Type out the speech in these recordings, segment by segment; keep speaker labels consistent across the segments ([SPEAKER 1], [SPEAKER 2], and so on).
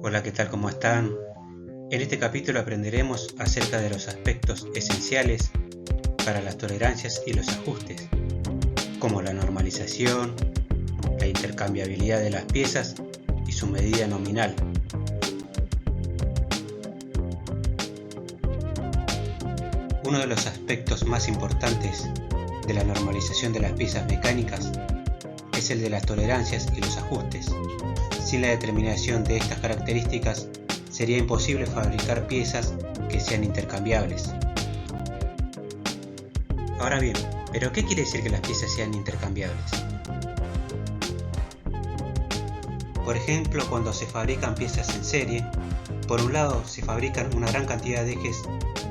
[SPEAKER 1] Hola, ¿qué tal? ¿Cómo están? En este capítulo aprenderemos acerca de los aspectos esenciales para las tolerancias y los ajustes, como la normalización, la intercambiabilidad de las piezas y su medida nominal. Uno de los aspectos más importantes de la normalización de las piezas mecánicas es el de las tolerancias y los ajustes. Sin la determinación de estas características, sería imposible fabricar piezas que sean intercambiables. Ahora bien, ¿pero qué quiere decir que las piezas sean intercambiables? Por ejemplo, cuando se fabrican piezas en serie, por un lado se fabrican una gran cantidad de ejes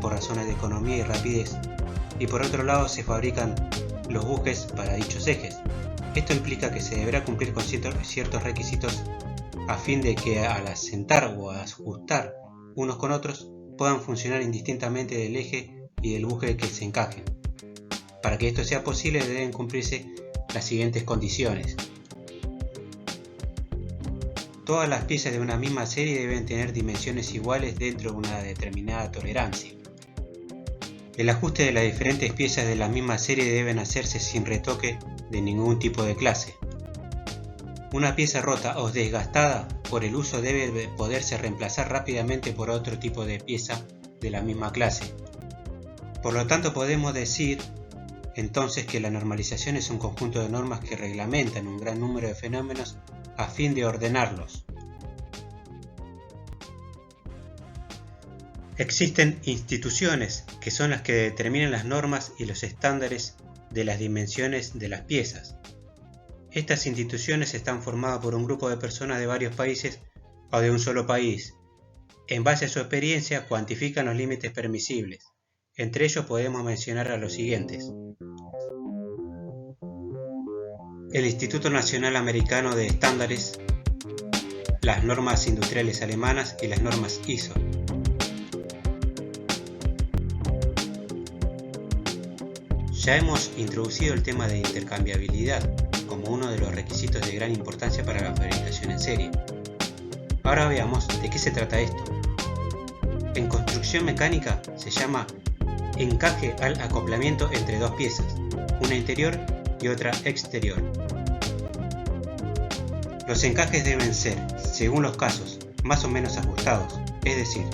[SPEAKER 1] por razones de economía y rapidez, y por otro lado se fabrican los bujes para dichos ejes. Esto implica que se deberá cumplir con ciertos requisitos a fin de que al asentar o ajustar unos con otros puedan funcionar indistintamente del eje y del buje que se encajen. Para que esto sea posible deben cumplirse las siguientes condiciones. Todas las piezas de una misma serie deben tener dimensiones iguales dentro de una determinada tolerancia. El ajuste de las diferentes piezas de la misma serie deben hacerse sin retoque de ningún tipo de clase. Una pieza rota o desgastada por el uso debe poderse reemplazar rápidamente por otro tipo de pieza de la misma clase. Por lo tanto, podemos decir entonces que la normalización es un conjunto de normas que reglamentan un gran número de fenómenos a fin de ordenarlos. Existen instituciones que son las que determinan las normas y los estándares de las dimensiones de las piezas. Estas instituciones están formadas por un grupo de personas de varios países o de un solo país. En base a su experiencia, cuantifican los límites permisibles. Entre ellos podemos mencionar a los siguientes: el Instituto Nacional Americano de Estándares, las normas industriales alemanas y las normas ISO. Ya hemos introducido el tema de intercambiabilidad como uno de los requisitos de gran importancia para la fabricación en serie. Ahora veamos de qué se trata esto. En construcción mecánica se llama encaje al acoplamiento entre dos piezas, una interior y otra exterior. Los encajes deben ser, según los casos, más o menos ajustados, es decir,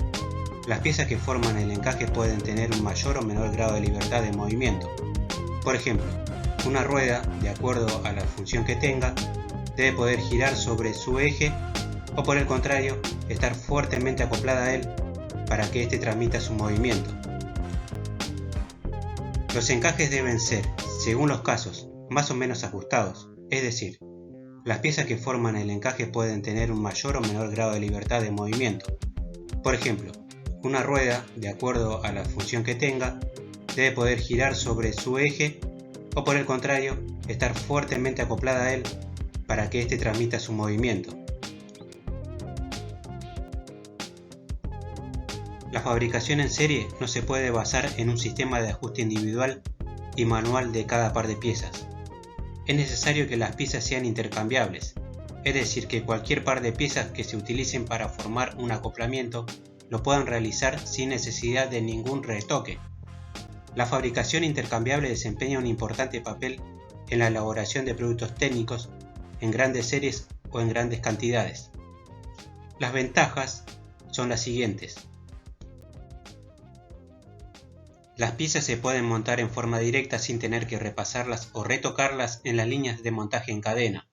[SPEAKER 1] las piezas que forman el encaje pueden tener un mayor o menor grado de libertad de movimiento. Por ejemplo, una rueda, de acuerdo a la función que tenga, debe poder girar sobre su eje o, por el contrario, estar fuertemente acoplada a él para que éste transmita su movimiento. Los encajes deben ser, según los casos, más o menos ajustados, es decir, las piezas que forman el encaje pueden tener un mayor o menor grado de libertad de movimiento. Por ejemplo, una rueda, de acuerdo a la función que tenga, debe poder girar sobre su eje o, por el contrario, estar fuertemente acoplada a él para que éste transmita su movimiento. La fabricación en serie no se puede basar en un sistema de ajuste individual y manual de cada par de piezas. Es necesario que las piezas sean intercambiables, es decir, que cualquier par de piezas que se utilicen para formar un acoplamiento lo puedan realizar sin necesidad de ningún retoque. La fabricación intercambiable desempeña un importante papel en la elaboración de productos técnicos en grandes series o en grandes cantidades. Las ventajas son las siguientes. Las piezas se pueden montar en forma directa sin tener que repasarlas o retocarlas en las líneas de montaje en cadena.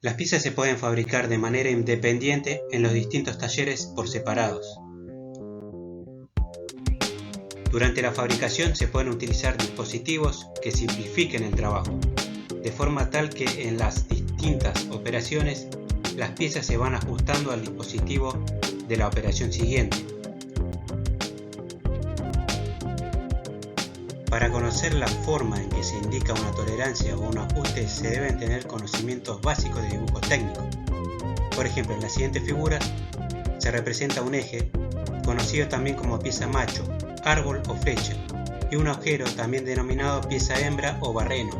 [SPEAKER 1] Las piezas se pueden fabricar de manera independiente en los distintos talleres por separados. Durante la fabricación se pueden utilizar dispositivos que simplifiquen el trabajo, de forma tal que en las distintas operaciones las piezas se van ajustando al dispositivo de la operación siguiente. Para conocer la forma en que se indica una tolerancia o un ajuste se deben tener conocimientos básicos de dibujo técnico. Por ejemplo, en la siguiente figura se representa un eje, conocido también como pieza macho, árbol o flecha, y un agujero también denominado pieza hembra o barreno.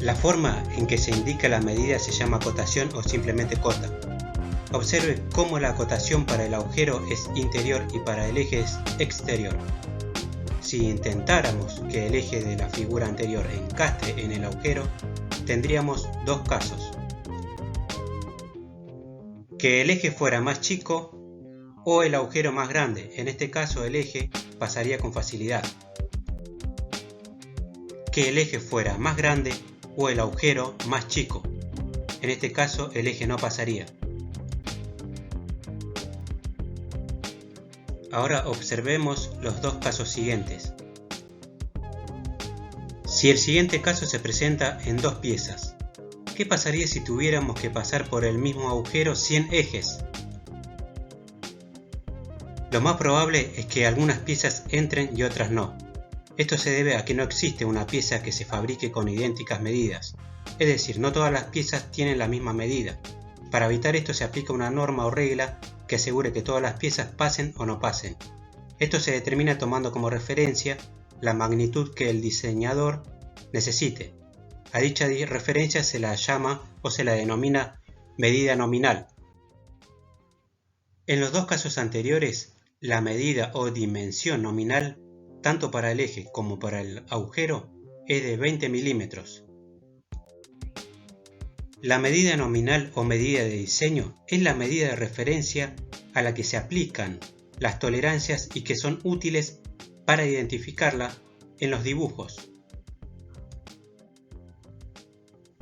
[SPEAKER 1] La forma en que se indica la medida se llama acotación o simplemente cota. Observe cómo la acotación para el agujero es interior y para el eje es exterior. Si intentáramos que el eje de la figura anterior encastre en el agujero, tendríamos dos casos. Que el eje fuera más chico o el agujero más grande. En este caso el eje pasaría con facilidad. Que el eje fuera más grande o el agujero más chico. En este caso el eje no pasaría. Ahora observemos los dos casos siguientes. Si el siguiente caso se presenta en dos piezas, ¿qué pasaría si tuviéramos que pasar por el mismo agujero 100 ejes? Lo más probable es que algunas piezas entren y otras no. Esto se debe a que no existe una pieza que se fabrique con idénticas medidas, es decir, no todas las piezas tienen la misma medida. Para evitar esto se aplica una norma o regla que asegure que todas las piezas pasen o no pasen. Esto se determina tomando como referencia la magnitud que el diseñador necesite. A dicha referencia se la llama o se la denomina medida nominal. En los dos casos anteriores, la medida o dimensión nominal, tanto para el eje como para el agujero, es de 20 milímetros. La medida nominal o medida de diseño es la medida de referencia a la que se aplican las tolerancias y que son útiles para identificarla en los dibujos.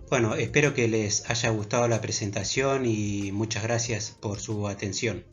[SPEAKER 1] Bueno, espero que les haya gustado la presentación y muchas gracias por su atención.